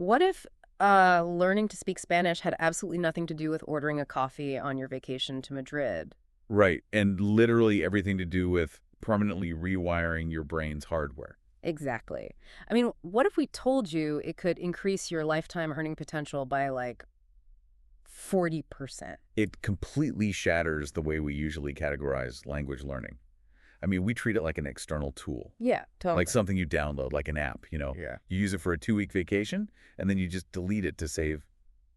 What if learning to speak Spanish had absolutely nothing to do with ordering a coffee on your vacation to Madrid? Right, and literally everything to do with permanently rewiring your brain's hardware. Exactly. I mean, what if we told you it could increase your lifetime earning potential by like 40%? It completely shatters the way we usually categorize language learning. I mean, we treat it like an external tool, Yeah, like totally. something you download, like an app. Yeah. You use it for a 2-week vacation, and then you just delete it to save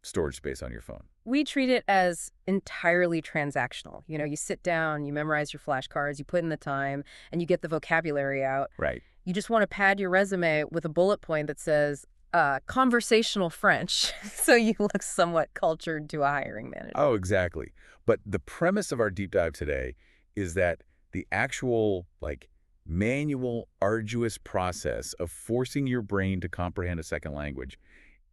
storage space on your phone. We treat it as entirely transactional. You sit down, you memorize your flashcards, you put in the time, and you get the vocabulary out. Right. You just want to pad your resume with a bullet point that says, conversational French, so you look somewhat cultured to a hiring manager. Oh, exactly. But the premise of our deep dive today is that the actual, manual, arduous process of forcing your brain to comprehend a second language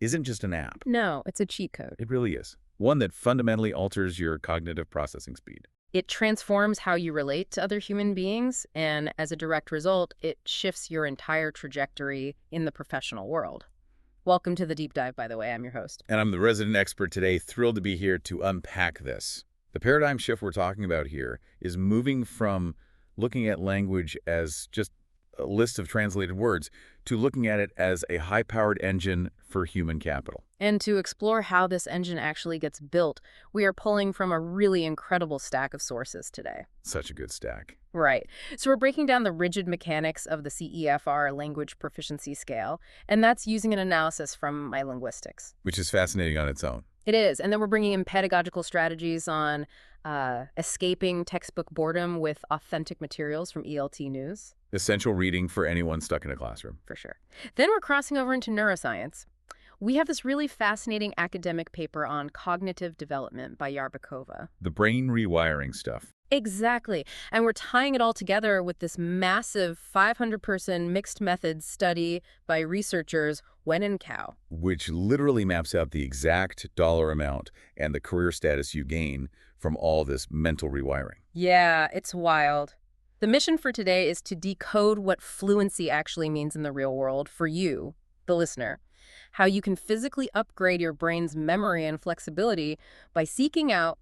isn't just an app. No, it's a cheat code. It really is. One that fundamentally alters your cognitive processing speed. It transforms how you relate to other human beings, and as a direct result, it shifts your entire trajectory in the professional world. Welcome to the deep dive, by the way. I'm your host. And I'm the resident expert today, thrilled to be here to unpack this. The paradigm shift we're talking about here is moving from looking at language as just a list of translated words to looking at it as a high-powered engine for human capital. And to explore how this engine actually gets built, we are pulling from a really incredible stack of sources today. Such a good stack. Right. So we're breaking down the rigid mechanics of the CEFR language proficiency scale, and that's using an analysis from my linguistics. Which is fascinating on its own. It is. And then we're bringing in pedagogical strategies on escaping textbook boredom with authentic materials from ELT News. Essential reading for anyone stuck in a classroom. For sure. Then we're crossing over into neuroscience. We have this really fascinating academic paper on cognitive development by Yarbakova. The brain rewiring stuff. Exactly. And we're tying it all together with this massive 500-person mixed methods study by researchers, Wen and Cao. Which literally maps out the exact dollar amount and the career status you gain from all this mental rewiring. Yeah, it's wild. The mission for today is to decode what fluency actually means in the real world for you, the listener. How you can physically upgrade your brain's memory and flexibility by seeking out,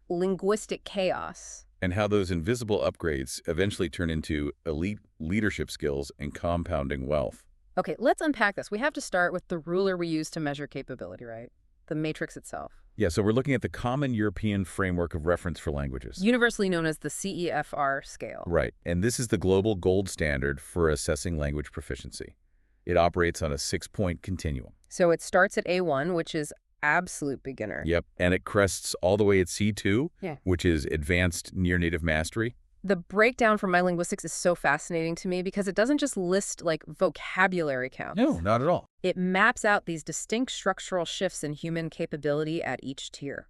linguistic chaos. And how those invisible upgrades eventually turn into elite leadership skills and compounding wealth. Okay, let's unpack this. We have to start with the ruler we use to measure capability, right? The matrix itself. Yeah, so we're looking at the Common European Framework of Reference for Languages. Universally known as the CEFR scale. Right, and this is the global gold standard for assessing language proficiency. It operates on a 6-point continuum. So it starts at A1, which is absolute beginner. Yep, and it crests all the way at C2, which is advanced near-native mastery. The breakdown from my linguistics is so fascinating to me because it doesn't just list vocabulary counts. No, not at all. It maps out these distinct structural shifts in human capability at each tier.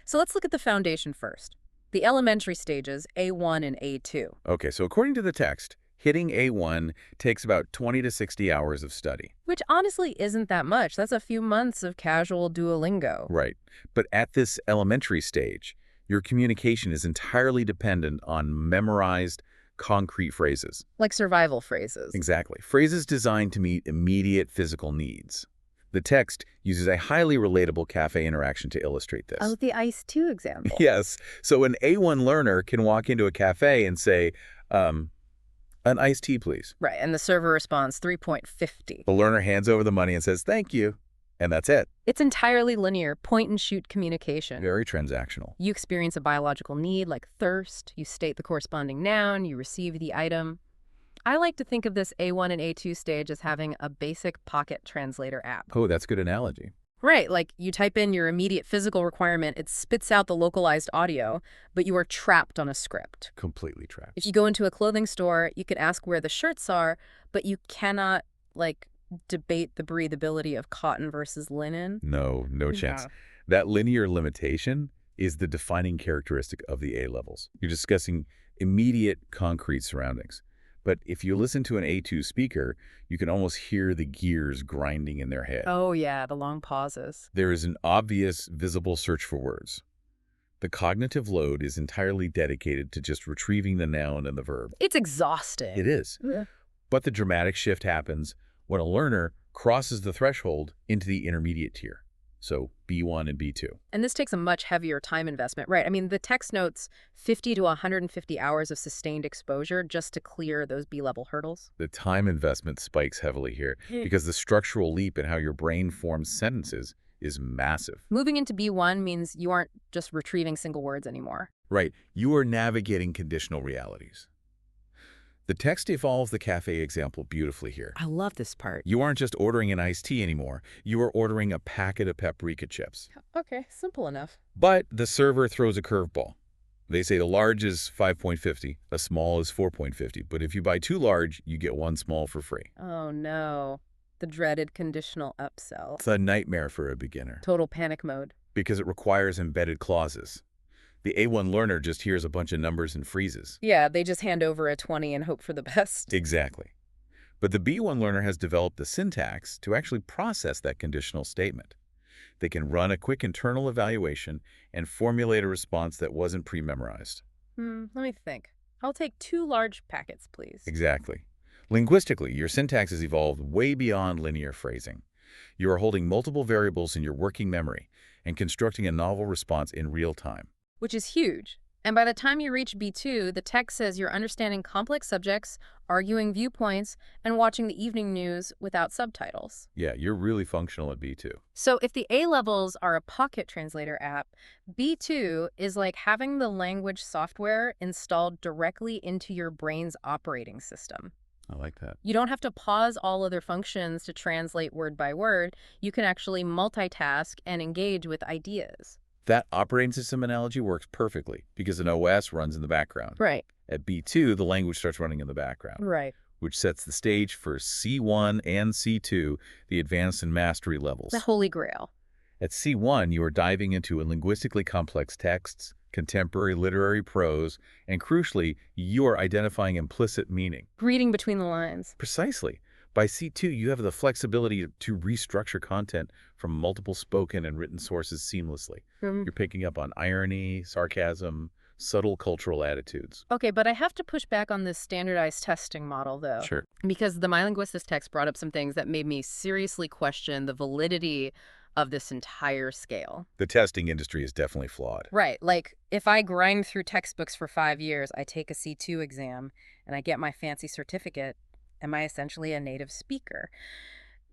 So let's look at the foundation first. The elementary stages, A1 and A2. Okay, so according to the text, hitting A1 takes about 20 to 60 hours of study. Which honestly isn't that much. That's a few months of casual Duolingo. Right, but at this elementary stage, your communication is entirely dependent on memorized, concrete phrases. Like survival phrases. Exactly. Phrases designed to meet immediate physical needs. The text uses a highly relatable cafe interaction to illustrate this. Oh, the iced tea example. Yes. So an A1 learner can walk into a cafe and say, an iced tea, please. Right, and the server responds 3.50. The learner hands over the money and says, thank you. And that's it. It's entirely linear, point-and-shoot communication. Very transactional. You experience a biological need like thirst, you state the corresponding noun, you receive the item. I like to think of this A1 and A2 stage as having a basic pocket translator app. Oh, that's a good analogy. Right, like you type in your immediate physical requirement, it spits out the localized audio, but you are trapped on a script. Completely trapped. If you go into a clothing store, you can ask where the shirts are, but you cannot, debate the breathability of cotton versus linen. No chance. Yeah. That linear limitation is the defining characteristic of the A levels. You're discussing immediate, concrete surroundings. But if you listen to an A2 speaker, you can almost hear the gears grinding in their head. Oh, yeah, the long pauses. There is an obvious, visible search for words. The cognitive load is entirely dedicated to just retrieving the noun and the verb. It's exhausting. It is. Yeah. But the dramatic shift happens when a learner crosses the threshold into the intermediate tier. So B1 and B2. And this takes a much heavier time investment, right? I mean, the text notes 50 to 150 hours of sustained exposure just to clear those B-level hurdles. The time investment spikes heavily here because the structural leap in how your brain forms sentences is massive. Moving into B1 means you aren't just retrieving single words anymore. Right. You are navigating conditional realities. The text evolves the cafe example beautifully here. I love this part. You aren't just ordering an iced tea anymore. You are ordering a packet of paprika chips. Okay, simple enough. But the server throws a curveball. They say the large is 5.50, a small is 4.50, but if you buy two large, you get one small for free. Oh no, the dreaded conditional upsell. It's a nightmare for a beginner Total panic mode. because it requires embedded clauses. The A1 learner just hears a bunch of numbers and freezes. Yeah, they just hand over a 20 and hope for the best. Exactly. But the B1 learner has developed the syntax to actually process that conditional statement. They can run a quick internal evaluation and formulate a response that wasn't pre-memorized. Let me think. I'll take 2 large packets, please. Exactly. Linguistically, your syntax has evolved way beyond linear phrasing. You are holding multiple variables in your working memory and constructing a novel response in real time. Which is huge. And by the time you reach B2, the text says you're understanding complex subjects, arguing viewpoints, and watching the evening news without subtitles. Yeah, you're really functional at B2. So if the A levels are a pocket translator app, B2 is like having the language software installed directly into your brain's operating system. I like that. You don't have to pause all other functions to translate word by word. You can actually multitask and engage with ideas. That operating system analogy works perfectly because an OS runs in the background. Right. At B2, the language starts running in the background, Right. which sets the stage for C1 and C2, the advanced and mastery levels. The holy grail. At C1, you are diving into linguistically complex texts, contemporary literary prose, and crucially, you are identifying implicit meaning. Reading between the lines. Precisely. By C2, you have the flexibility to restructure content from multiple spoken and written sources seamlessly. You're picking up on irony, sarcasm, subtle cultural attitudes. Okay, but I have to push back on this standardized testing model, though. Sure. Because the My Linguistics text brought up some things that made me seriously question the validity of this entire scale. The testing industry is definitely flawed. Right. Like, if I grind through textbooks for 5 years, I take a C2 exam, and I get my fancy certificate, am I essentially a native speaker?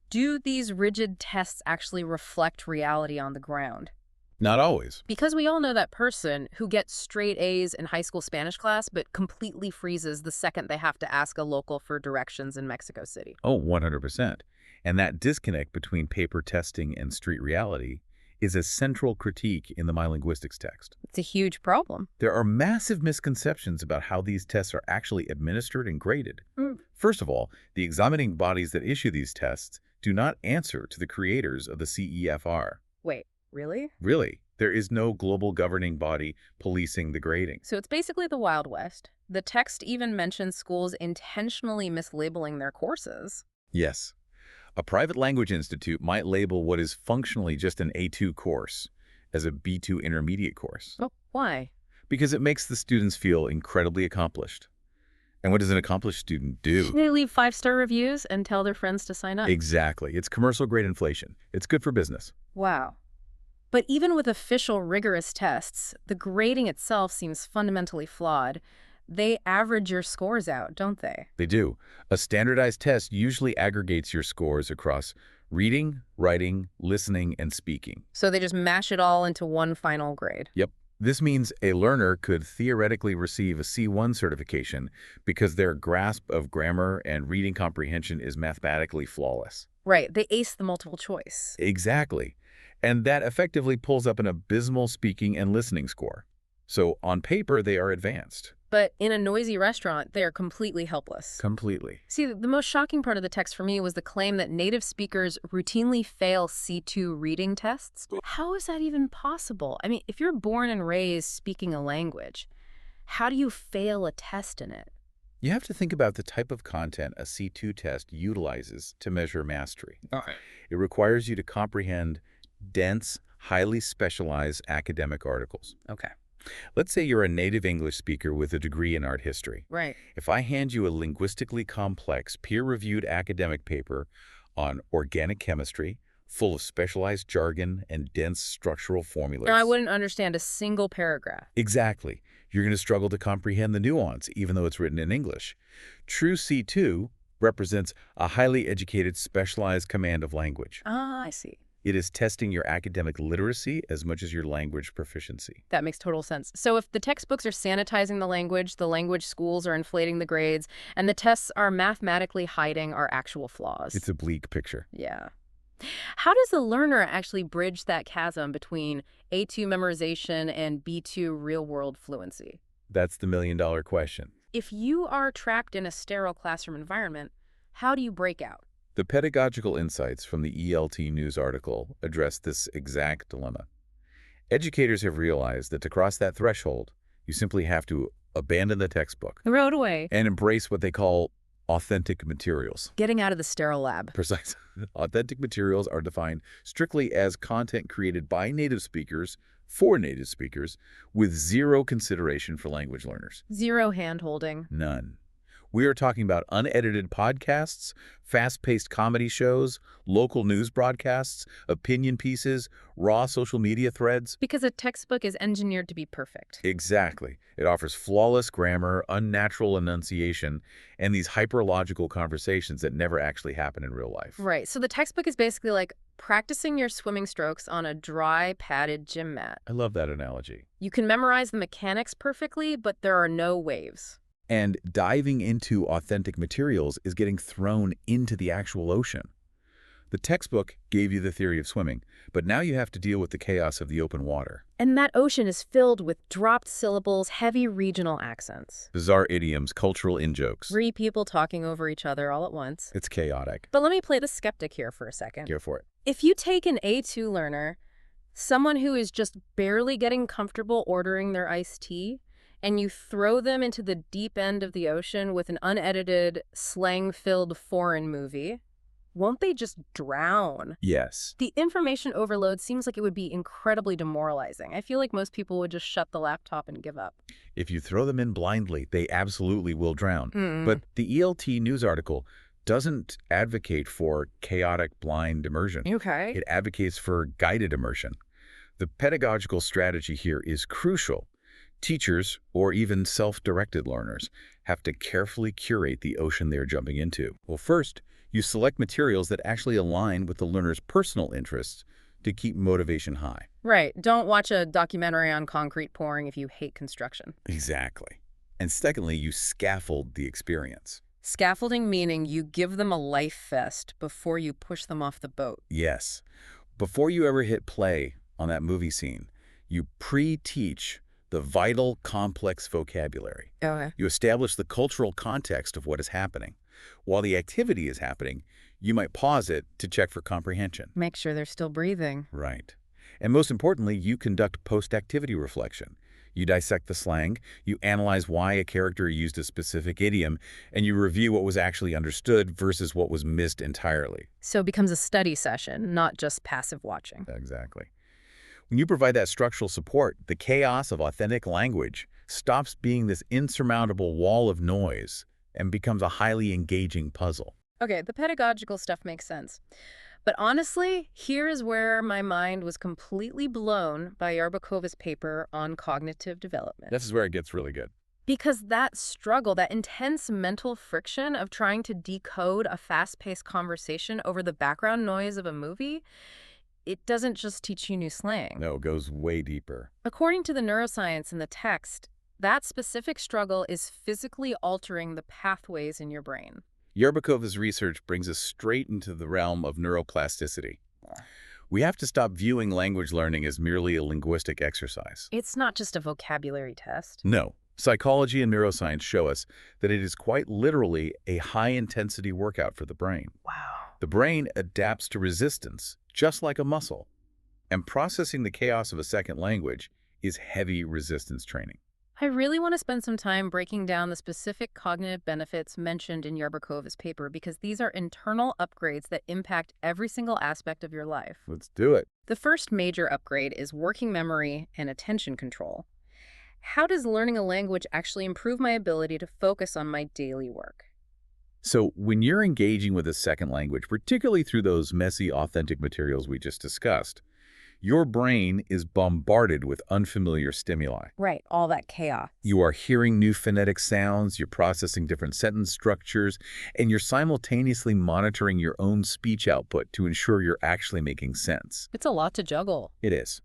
Do these rigid tests actually reflect reality on the ground? Not always. Because we all know that person who gets straight A's in high school Spanish class but completely freezes the second they have to ask a local for directions in Mexico City. Oh, 100%. And that disconnect between paper testing and street reality is a central critique in the My Linguistics text. It's a huge problem. There are massive misconceptions about how these tests are actually administered and graded. First of all, the examining bodies that issue these tests do not answer to the creators of the CEFR. Wait, really? Really, there is no global governing body policing the grading. So it's basically the Wild West. The text even mentions schools intentionally mislabeling their courses. Yes. A private language institute might label what is functionally just an A2 course as a B2 intermediate course. Oh, why? Because it makes the students feel incredibly accomplished. And what does an accomplished student do? They leave 5-star reviews and tell their friends to sign up. Exactly. It's commercial grade inflation. It's good for business. Wow. But even with official rigorous tests, the grading itself seems fundamentally flawed. They average your scores out, don't they? They do. A standardized test usually aggregates your scores across reading, writing, listening, and speaking. So they just mash it all into one final grade. Yep. This means a learner could theoretically receive a C1 certification because their grasp of grammar and reading comprehension is mathematically flawless. Right, they ace the multiple choice. Exactly. And that effectively pulls up an abysmal speaking and listening score. So on paper, they are advanced. But in a noisy restaurant, they are completely helpless. Completely. See, the most shocking part of the text for me was the claim that native speakers routinely fail C2 reading tests. How is that even possible? I mean, if you're born and raised speaking a language, how do you fail a test in it? You have to think about the type of content a C2 test utilizes to measure mastery. Okay. It requires you to comprehend dense, highly specialized academic articles. Okay. Let's say you're a native English speaker with a degree in art history. Right. If I hand you a linguistically complex, peer-reviewed academic paper on organic chemistry, full of specialized jargon and dense structural Or I formulas. wouldn't understand a single paragraph. Exactly. You're going to struggle to comprehend the nuance, even though it's written in English. True C2 represents a highly educated, specialized command of language. Ah, I see. It is testing your academic literacy as much as your language proficiency. That makes total sense. So if the textbooks are sanitizing the language schools are inflating the grades, and the tests are mathematically hiding our actual flaws. It's a bleak picture. Yeah. How does the learner actually bridge that chasm between A2 memorization and B2 real-world fluency? That's the million-dollar question. If you are trapped in a sterile classroom environment, how do you break out? The pedagogical insights from the ELT news article address this exact dilemma. Educators have realized that to cross that threshold, you simply have to abandon the textbook Throw it away. and embrace what they call authentic materials. Getting out of the sterile lab. Precise. Authentic materials are defined strictly as content created by native speakers for native speakers with zero consideration for language learners. Zero hand-holding. None. We are talking about unedited podcasts, fast-paced comedy shows, local news broadcasts, opinion pieces, raw social media threads. Because a textbook is engineered to be perfect. Exactly. It offers flawless grammar, unnatural enunciation, and these hyperlogical conversations that never actually happen in real life. Right. So the textbook is basically like practicing your swimming strokes on a dry, padded gym mat. I love that analogy. You can memorize the mechanics perfectly, but there are no waves. And diving into authentic materials is getting thrown into the actual ocean. The textbook gave you the theory of swimming, but now you have to deal with the chaos of the open water. And that ocean is filled with dropped syllables, heavy regional accents. Bizarre idioms, cultural in-jokes. 3 people talking over each other all at once. It's chaotic. But let me play the skeptic here for a second. Here for it. If you take an A2 learner, someone who is just barely getting comfortable ordering their iced tea, and you throw them into the deep end of the ocean with an unedited, slang-filled foreign movie, won't they just drown? Yes. The information overload seems like it would be incredibly demoralizing. I feel like most people would just shut the laptop and give up. If you throw them in blindly, they absolutely will drown. Mm. But the ELT news article doesn't advocate for chaotic blind immersion. Okay. It advocates for guided immersion. The pedagogical strategy here is crucial. Teachers, or even self-directed learners, have to carefully curate the ocean they're jumping into. Well, first, you select materials that actually align with the learner's personal interests to keep motivation high. Right. Don't watch a documentary on concrete pouring if you hate construction. Exactly. And secondly, you scaffold the experience. Scaffolding meaning you give them a life vest before you push them off the boat. Yes. Before you ever hit play on that movie scene, you pre-teach the vital, complex vocabulary. Okay. You establish the cultural context of what is happening. While the activity is happening, you might pause it to check for comprehension. Make sure they're still breathing. Right. And most importantly, you conduct post-activity reflection. You dissect the slang, you analyze why a character used a specific idiom, and you review what was actually understood versus what was missed entirely. So it becomes a study session, not just passive watching. Exactly. When you provide that structural support, the chaos of authentic language stops being this insurmountable wall of noise and becomes a highly engaging puzzle. Okay, the pedagogical stuff makes sense. But honestly, here is where my mind was completely blown by Yarbakova's paper on cognitive development. This is where it gets really good. Because that struggle, that intense mental friction of trying to decode a fast-paced conversation over the background noise of a movie, it doesn't just teach you new slang. No, it goes way deeper. According to the neuroscience in the text, that specific struggle is physically altering the pathways in your brain. Yarbakova's research brings us straight into the realm of neuroplasticity. We have to stop viewing language learning as merely a linguistic exercise. It's not just a vocabulary test. No. Psychology and neuroscience show us that it is quite literally a high-intensity workout for the brain. Wow. The brain adapts to resistance, just like a muscle. And processing the chaos of a second language is heavy resistance training. I really want to spend some time breaking down the specific cognitive benefits mentioned in Yarbakova's paper because these are internal upgrades that impact every single aspect of your life. Let's do it. The first major upgrade is working memory and attention control. How does learning a language actually improve my ability to focus on my daily work? So when you're engaging with a second language, particularly through those messy, authentic materials we just discussed, your brain is bombarded with unfamiliar stimuli. Right, all that chaos. You are hearing new phonetic sounds, you're processing different sentence structures, and you're simultaneously monitoring your own speech output to ensure you're actually making sense. It's a lot to juggle. It is.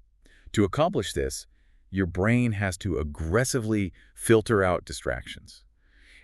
To accomplish this, your brain has to aggressively filter out distractions,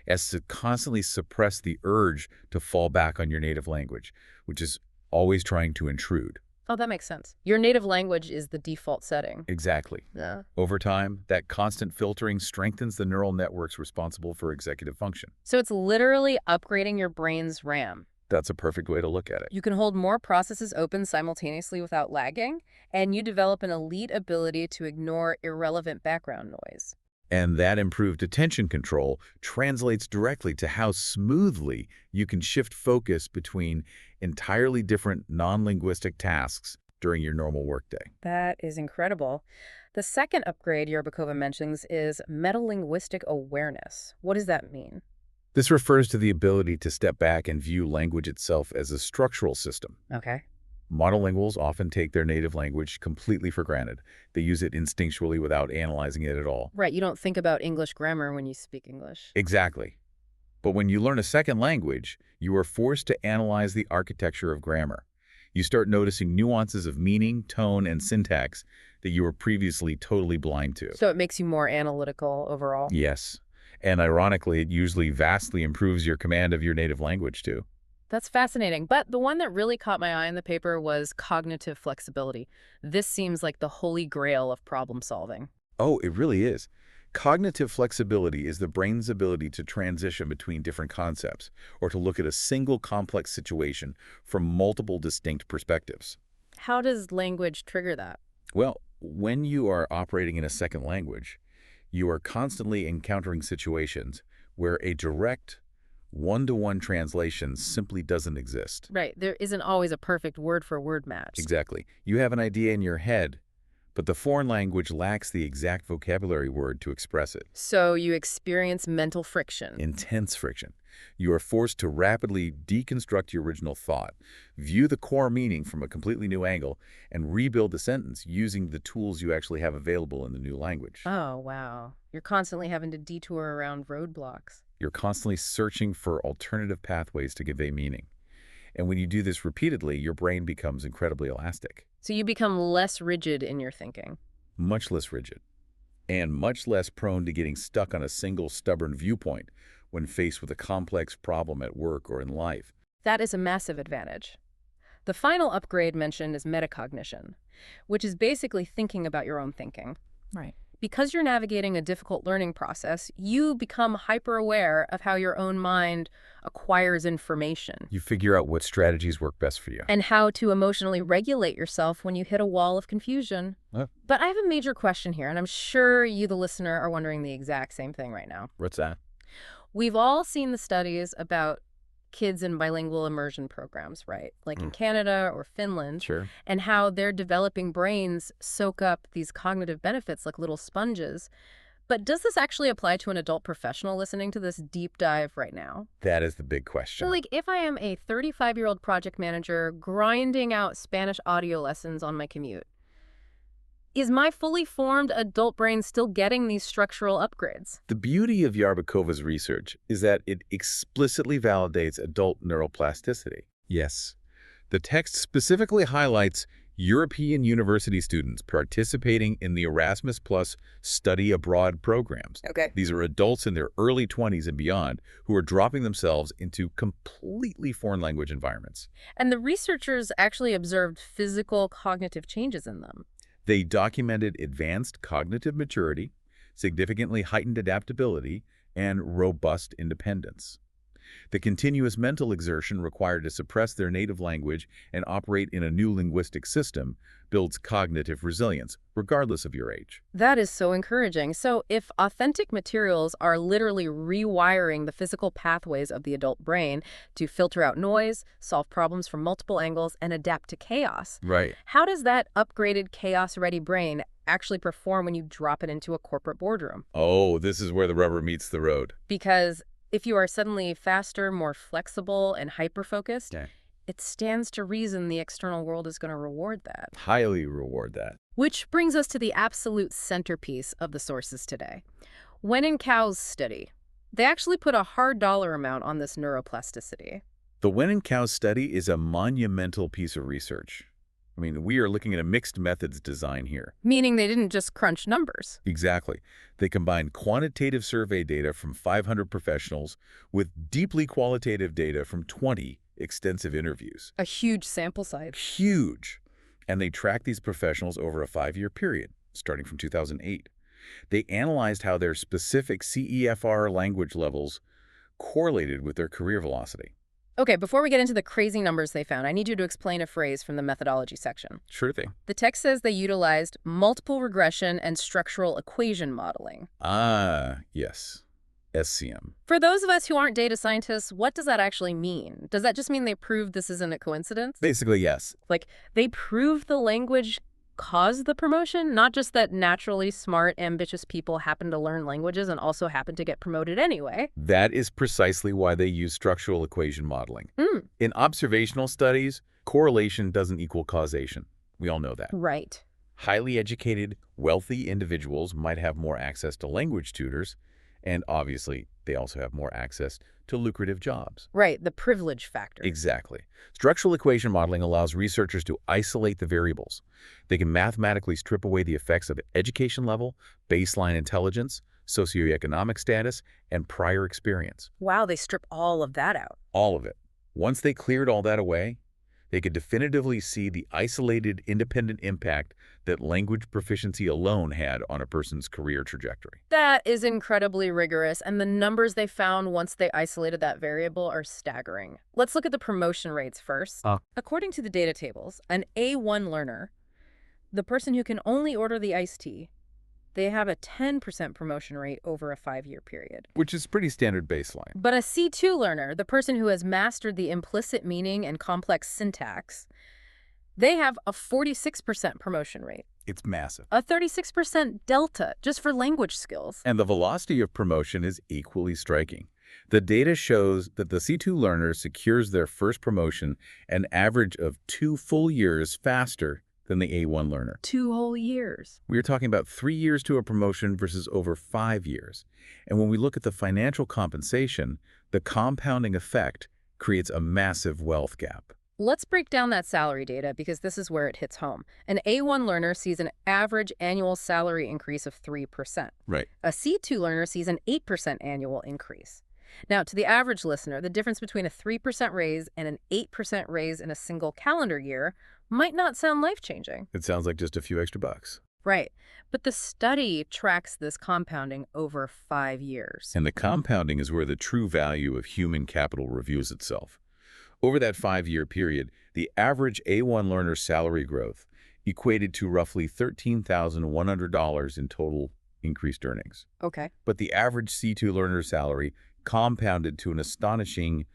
as to constantly suppress the urge to fall back on your native language, which is always trying to intrude. Oh, that makes sense. Your native language is the default setting. Exactly. Yeah. Over time, that constant filtering strengthens the neural networks responsible for executive function. So it's literally upgrading your brain's RAM. That's a perfect way to look at it. You can hold more processes open simultaneously without lagging, and you develop an elite ability to ignore irrelevant background noise. And that improved attention control translates directly to how smoothly you can shift focus between entirely different non-linguistic tasks during your normal workday. That is incredible. The second upgrade Yerbakova mentions is metalinguistic awareness. What does that mean? This refers to the ability to step back and view language itself as a structural system. Okay. Monolinguals often take their native language completely for granted. They use it instinctually without analyzing it at all. Right, you don't think about English grammar when you speak English. Exactly. But when you learn a second language, you are forced to analyze the architecture of grammar. You start noticing nuances of meaning, tone, and syntax that you were previously totally blind to. So it makes you more analytical overall. Yes. And ironically, it usually vastly improves your command of your native language, too. That's fascinating. But the one that really caught my eye in the paper was cognitive flexibility. This seems like the holy grail of problem solving. Oh, it really is. Cognitive flexibility is the brain's ability to transition between different concepts or to look at a single complex situation from multiple distinct perspectives. How does language trigger that? Well, when you are operating in a second language, you are constantly encountering situations where a direct, one-to-one translation simply doesn't exist. Right, there isn't always a perfect word-for-word match. Exactly. You have an idea in your head, but the foreign language lacks the exact vocabulary word to express it. So you experience mental friction. Intense friction. You are forced to rapidly deconstruct your original thought, view the core meaning from a completely new angle, and rebuild the sentence using the tools you actually have available in the new language. Oh, wow. You're constantly having to detour around roadblocks. You're constantly searching for alternative pathways to convey meaning. And when you do this repeatedly, your brain becomes incredibly elastic. So you become less rigid in your thinking. Much less rigid. And much less prone to getting stuck on a single stubborn viewpoint when faced with a complex problem at work or in life. That is a massive advantage. The final upgrade mentioned is metacognition, which is basically thinking about your own thinking. Right. Because you're navigating a difficult learning process, you become hyper-aware of how your own mind acquires information. You figure out what strategies work best for you. And how to emotionally regulate yourself when you hit a wall of confusion. But I have a major question here, and I'm sure you, the listener, are wondering the exact same thing right now. What's that? We've all seen the studies about kids in bilingual immersion programs, right? Like in Canada or Finland. Sure. And how their developing brains soak up these cognitive benefits like little sponges. But does this actually apply to an adult professional listening to this deep dive right now? That is the big question. So, like, if I am a 35-year-old project manager grinding out Spanish audio lessons on my commute, is my fully formed adult brain still getting these structural upgrades? The beauty of Yarbakova's research is that it explicitly validates adult neuroplasticity. Yes. The text specifically highlights European university students participating in the Erasmus Plus study abroad programs. Okay. These are adults in their early 20s and beyond who are dropping themselves into completely foreign language environments. And the researchers actually observed physical cognitive changes in them. They documented advanced cognitive maturity, significantly heightened adaptability, and robust independence. The continuous mental exertion required to suppress their native language and operate in a new linguistic system builds cognitive resilience, regardless of your age. That is so encouraging. So if authentic materials are literally rewiring the physical pathways of the adult brain to filter out noise, solve problems from multiple angles, and adapt to chaos, Right. how does that upgraded chaos-ready brain actually perform when you drop it into a corporate boardroom? Oh, this is where the rubber meets the road. Because If you are suddenly faster, more flexible, and hyper-focused, Yeah. it stands to reason the external world is going to reward that. Highly reward that. Which brings us to the absolute centerpiece of the sources today. Wen and Cow's study. They actually put a hard dollar amount on this neuroplasticity. The Wen and Cow study is a monumental piece of research. I mean, we are looking at a mixed methods design here. Meaning they didn't just crunch numbers. Exactly. They combined quantitative survey data from 500 professionals with deeply qualitative data from 20 extensive interviews. A huge sample size. Huge. And they tracked these professionals over a 5-year period, starting from 2008. They analyzed how their specific CEFR language levels correlated with their career velocity. Okay, before we get into the crazy numbers they found, I need you to explain a phrase from the methodology section. Sure thing. The text says they utilized multiple regression and structural equation modeling. Ah, yes. SCM. For those of us who aren't data scientists, what does that actually mean? Does that just mean they proved this isn't a coincidence? Basically, yes. Like, they proved the language caused the promotion, not just that naturally smart, ambitious people happen to learn languages and also happen to get promoted anyway. That is precisely why they use structural equation modeling. In observational studies, correlation doesn't equal causation. We all know that. Right. Highly educated, wealthy individuals might have more access to language tutors, and obviously, they also have more access to lucrative jobs. Right, the privilege factor. Exactly. Structural equation modeling allows researchers to isolate the variables. They can mathematically strip away the effects of education level, baseline intelligence, socioeconomic status, and prior experience. Wow, they strip all of that out. All of it. Once they cleared all that away, they could definitively see the isolated, independent impact that language proficiency alone had on a person's career trajectory. That is incredibly rigorous, and the numbers they found once they isolated that variable are staggering. Let's look at the promotion rates first. According to the data tables, an A1 learner, the person who can only order the iced tea, they have a 10% promotion rate over a 5-year period. Which is pretty standard baseline. But a C2 learner, the person who has mastered the implicit meaning and complex syntax, they have a 46% promotion rate. It's massive. A 36% delta just for language skills. And the velocity of promotion is equally striking. The data shows that the C2 learner secures their first promotion an average of 2 full years faster than the A1 learner. 2 whole years. We are talking about 3 years to a promotion versus over 5 years. And when we look at the financial compensation, the compounding effect creates a massive wealth gap. Let's break down that salary data because this is where it hits home. An A1 learner sees an average annual salary increase of 3%. Right. A C2 learner sees an 8% annual increase. Now, to the average listener, the difference between a 3% raise and an 8% raise in a single calendar year might not sound life-changing. It sounds like just a few extra bucks. Right. But the study tracks this compounding over 5 years. And the compounding is where the true value of human capital reveals itself. Over that 5-year period, the average A1 learner's salary growth equated to roughly $13,100 in total increased earnings. Okay. But the average C2 learner's salary compounded to an astonishing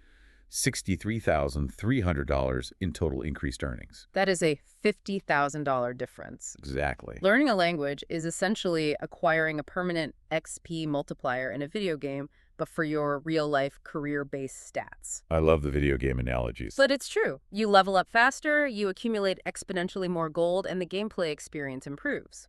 $63,300 in total increased earnings. That is a $50,000 difference. Exactly. Learning a language is essentially acquiring a permanent XP multiplier in a video game, but for your real-life career-based stats. I love the video game analogies. But it's true. You level up faster, you accumulate exponentially more gold, and the gameplay experience improves.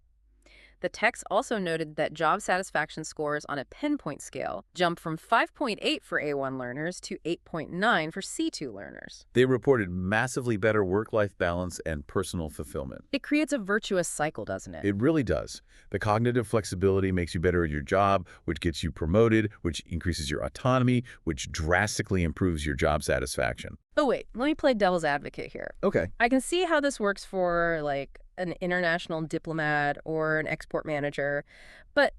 The text also noted that job satisfaction scores on a pinpoint scale jumped from 5.8 for A1 learners to 8.9 for C2 learners. They reported massively better work-life balance and personal fulfillment. It creates a virtuous cycle, doesn't it? It really does. The cognitive flexibility makes you better at your job, which gets you promoted, which increases your autonomy, which drastically improves your job satisfaction. Oh, wait, let me play devil's advocate here. Okay. I can see how this works for, like, an international diplomat or an export manager, but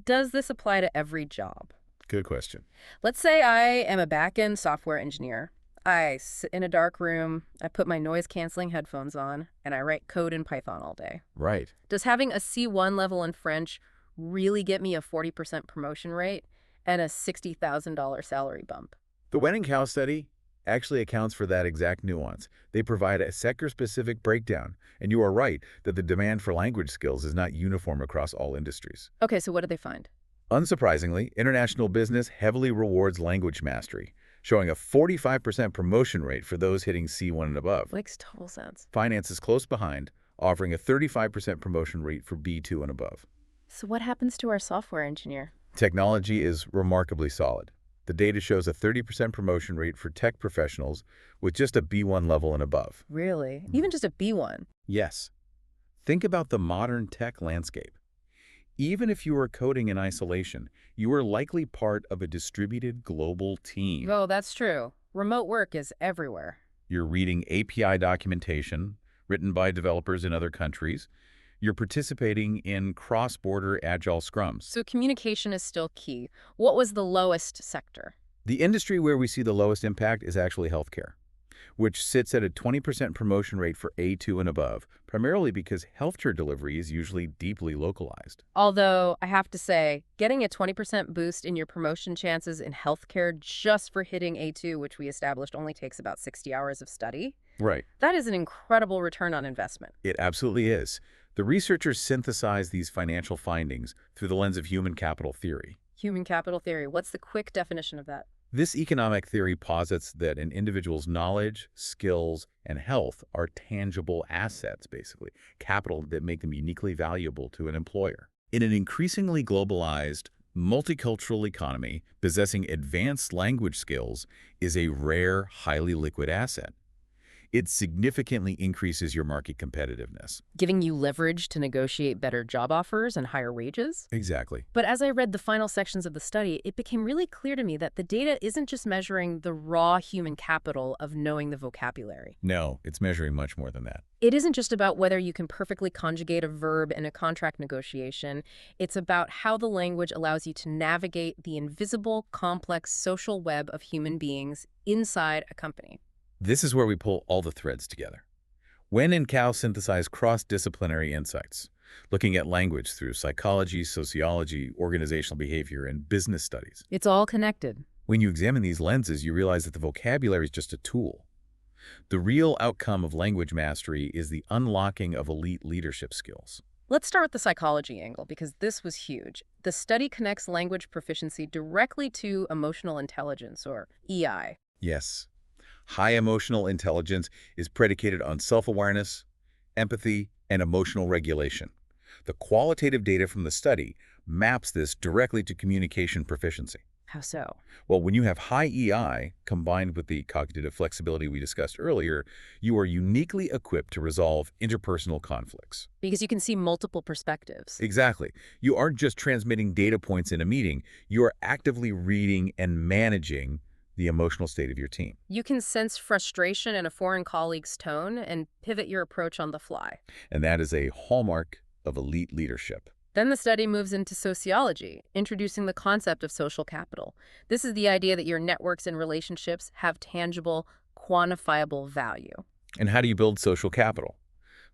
does this apply to every job? Good question. Let's say I am a back-end software engineer. I sit in a dark room, I put my noise-canceling headphones on, and I write code in Python all day. Right. Does having a C1 level in French really get me a 40% promotion rate and a $60,000 salary bump? The Wen and Cow study actually accounts for that exact nuance. They provide a sector-specific breakdown, and you are right that the demand for language skills is not uniform across all industries. Okay, so what did they find? Unsurprisingly, international business heavily rewards language mastery, showing a 45% promotion rate for those hitting C1 and above. Makes total sense. Finance is close behind, offering a 35% promotion rate for B2 and above. So what happens to our software engineer? Technology is remarkably solid. The data shows a 30% promotion rate for tech professionals with just a B1 level and above. Really? Even just a B1? Yes. Think about the modern tech landscape. Even if you are coding in isolation, you are likely part of a distributed global team. Oh, that's true. Remote work is everywhere. You're reading API documentation written by developers in other countries. You're participating in cross-border agile scrums. So communication is still key. What was the lowest sector? The industry where we see the lowest impact is actually healthcare, which sits at a 20% promotion rate for A2 and above, primarily because healthcare delivery is usually deeply localized. Although, I have to say, getting a 20% boost in your promotion chances in healthcare just for hitting A2, which we established only takes about 60 hours of study, Right. that is an incredible return on investment. It absolutely is. The researchers synthesize these financial findings through the lens of human capital theory. Human capital theory, what's the quick definition of that? This economic theory posits that an individual's knowledge, skills, and health are tangible assets, basically, capital that make them uniquely valuable to an employer. In an increasingly globalized, multicultural economy, possessing advanced language skills is a rare, highly liquid asset. It significantly increases your market competitiveness. Giving you leverage to negotiate better job offers and higher wages? Exactly. But as I read the final sections of the study, it became really clear to me that the data isn't just measuring the raw human capital of knowing the vocabulary. No, it's measuring much more than that. It isn't just about whether you can perfectly conjugate a verb in a contract negotiation. It's about how the language allows you to navigate the invisible, complex social web of human beings inside a company. This is where we pull all the threads together. Wen and Cao synthesize cross-disciplinary insights, looking at language through psychology, sociology, organizational behavior, and business studies. It's all connected. When you examine these lenses, you realize that the vocabulary is just a tool. The real outcome of language mastery is the unlocking of elite leadership skills. Let's start with the psychology angle, because this was huge. The study connects language proficiency directly to emotional intelligence, or EI. Yes. High emotional intelligence is predicated on self-awareness, empathy, and emotional regulation. The qualitative data from the study maps this directly to communication proficiency. How so? Well, when you have high EI combined with the cognitive flexibility we discussed earlier, you are uniquely equipped to resolve interpersonal conflicts. Because you can see multiple perspectives. Exactly. You aren't just transmitting data points in a meeting, you are actively reading and managing the emotional state of your team. You can sense frustration in a foreign colleague's tone and pivot your approach on the fly. And that is a hallmark of elite leadership. Then the study moves into sociology, introducing the concept of social capital. This is the idea that your networks and relationships have tangible, quantifiable value. And how do you build social capital?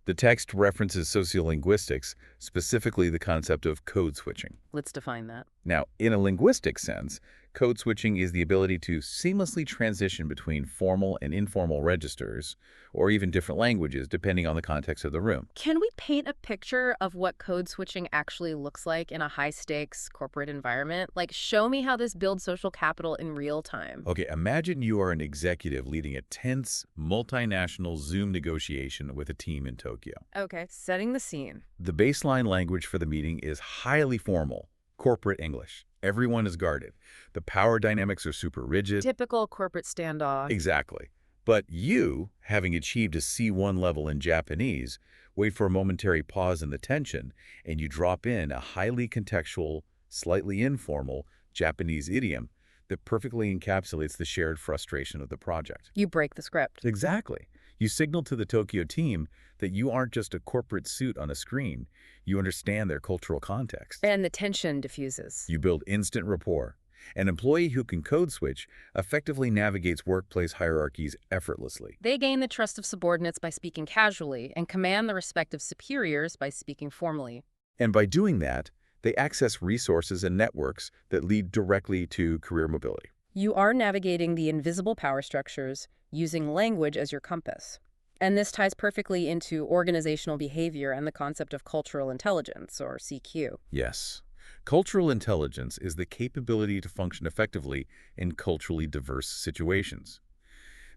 The text references sociolinguistics, specifically the concept of code switching. Let's define that. Now, in a linguistic sense, code switching is the ability to seamlessly transition between formal and informal registers, or even different languages, depending on the context of the room. Can we paint a picture of what code switching actually looks like in a high-stakes corporate environment? Like, show me how this builds social capital in real time. Okay, imagine you are an executive leading a tense, multinational Zoom negotiation with a team in Tokyo. Okay, setting the scene. The baseline language for the meeting is highly formal, corporate English. Everyone is guarded. The power dynamics are super rigid. Typical corporate standoff. Exactly. But you, having achieved a C1 level in Japanese, wait for a momentary pause in the tension, and you drop in a highly contextual, slightly informal Japanese idiom that perfectly encapsulates the shared frustration of the project. You break the script. Exactly. You signal to the Tokyo team that you aren't just a corporate suit on a screen. You understand their cultural context. And the tension diffuses. You build instant rapport. An employee who can code switch effectively navigates workplace hierarchies effortlessly. They gain the trust of subordinates by speaking casually and command the respect of superiors by speaking formally. And by doing that, they access resources and networks that lead directly to career mobility. You are navigating the invisible power structures using language as your compass. And this ties perfectly into organizational behavior and the concept of cultural intelligence, or CQ. Yes. Cultural intelligence is the capability to function effectively in culturally diverse situations.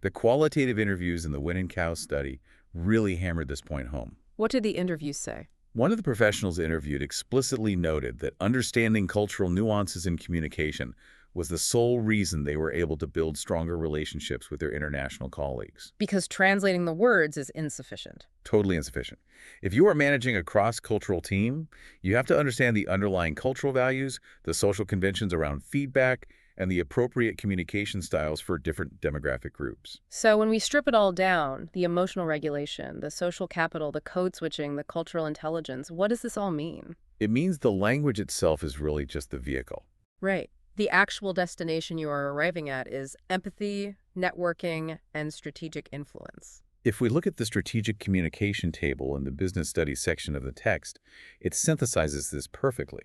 The qualitative interviews in the Win and Cow study really hammered this point home. What did the interviews say? One of the professionals interviewed explicitly noted that understanding cultural nuances in communication was the sole reason they were able to build stronger relationships with their international colleagues. Because translating the words is insufficient. Totally insufficient. If you are managing a cross-cultural team, you have to understand the underlying cultural values, the social conventions around feedback, and the appropriate communication styles for different demographic groups. So when we strip it all down, the emotional regulation, the social capital, the code switching, the cultural intelligence, what does this all mean? It means the language itself is really just the vehicle. Right. The actual destination you are arriving at is empathy, networking, and strategic influence. If we look at the strategic communication table in the business studies section of the text, it synthesizes this perfectly.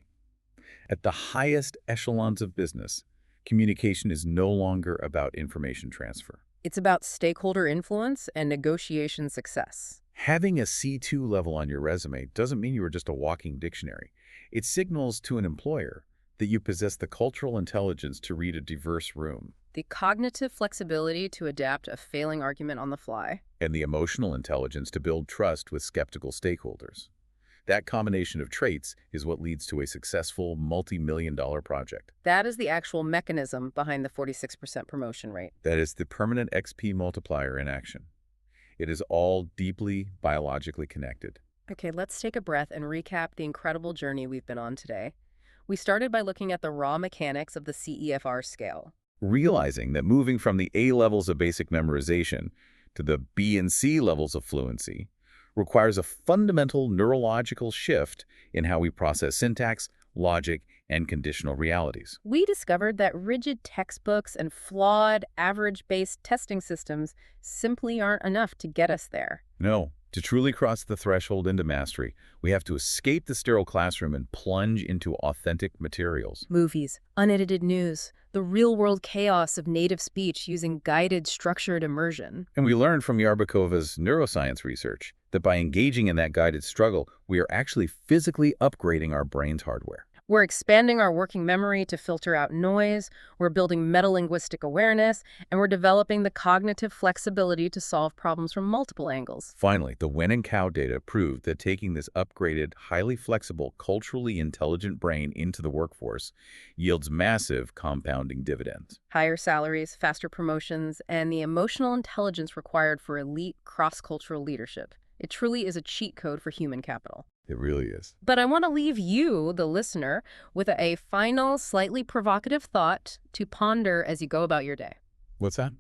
At the highest echelons of business, communication is no longer about information transfer. It's about stakeholder influence and negotiation success. Having a C2 level on your resume doesn't mean you are just a walking dictionary. It signals to an employer that you possess the cultural intelligence to read a diverse room, The cognitive flexibility to adapt a failing argument on the fly. and the emotional intelligence to build trust with skeptical stakeholders. That combination of traits is what leads to a successful multi-million-dollar project. That is the actual mechanism behind the 46% promotion rate. That is the permanent XP multiplier in action. It is all deeply biologically connected. Okay, let's take a breath and recap the incredible journey we've been on today. We started by looking at the raw mechanics of the CEFR scale. Realizing that moving from the A levels of basic memorization to the B and C levels of fluency requires a fundamental neurological shift in how we process syntax, logic, and conditional realities. We discovered that rigid textbooks and flawed, average-based testing systems simply aren't enough to get us there. No, to truly cross the threshold into mastery, we have to escape the sterile classroom and plunge into authentic materials. Movies, unedited news, the real-world chaos of native speech using guided, structured immersion. And we learned from Yarbakova's neuroscience research that by engaging in that guided struggle, we are actually physically upgrading our brain's hardware. We're expanding our working memory to filter out noise, we're building metalinguistic awareness, and we're developing the cognitive flexibility to solve problems from multiple angles. Finally, the Win and Cow data proved that taking this upgraded, highly flexible, culturally intelligent brain into the workforce yields massive compounding dividends. Higher salaries, faster promotions, and the emotional intelligence required for elite cross-cultural leadership. It truly is a cheat code for human capital. It really is. But I want to leave you, the listener, with a final, slightly provocative thought to ponder as you go about your day. What's that?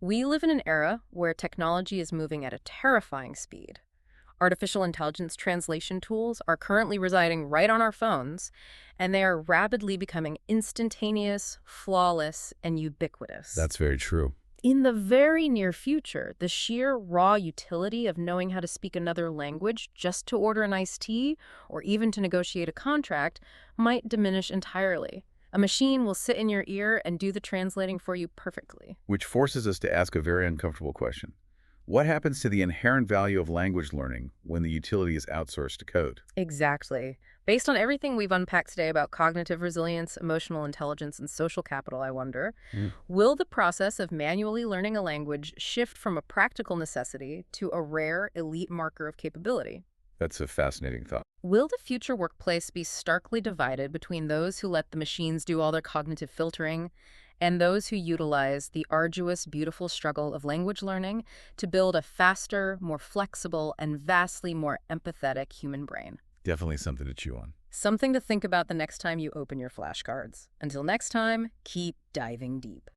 We live in an era where technology is moving at a terrifying speed. Artificial intelligence translation tools are currently residing right on our phones, and they are rapidly becoming instantaneous, flawless, and ubiquitous. That's very true. In the very near future, the sheer raw utility of knowing how to speak another language just to order an iced tea or even to negotiate a contract might diminish entirely. A machine will sit in your ear and do the translating for you perfectly. Which forces us to ask a very uncomfortable question. What happens to the inherent value of language learning when the utility is outsourced to code? Exactly. Based on everything we've unpacked today about cognitive resilience, emotional intelligence, and social capital, I wonder, will the process of manually learning a language shift from a practical necessity to a rare, elite marker of capability? That's a fascinating thought. Will the future workplace be starkly divided between those who let the machines do all their cognitive filtering and those who utilize the arduous, beautiful struggle of language learning to build a faster, more flexible, and vastly more empathetic human brain? Definitely something to chew on. Something to think about the next time you open your flashcards. Until next time, keep diving deep.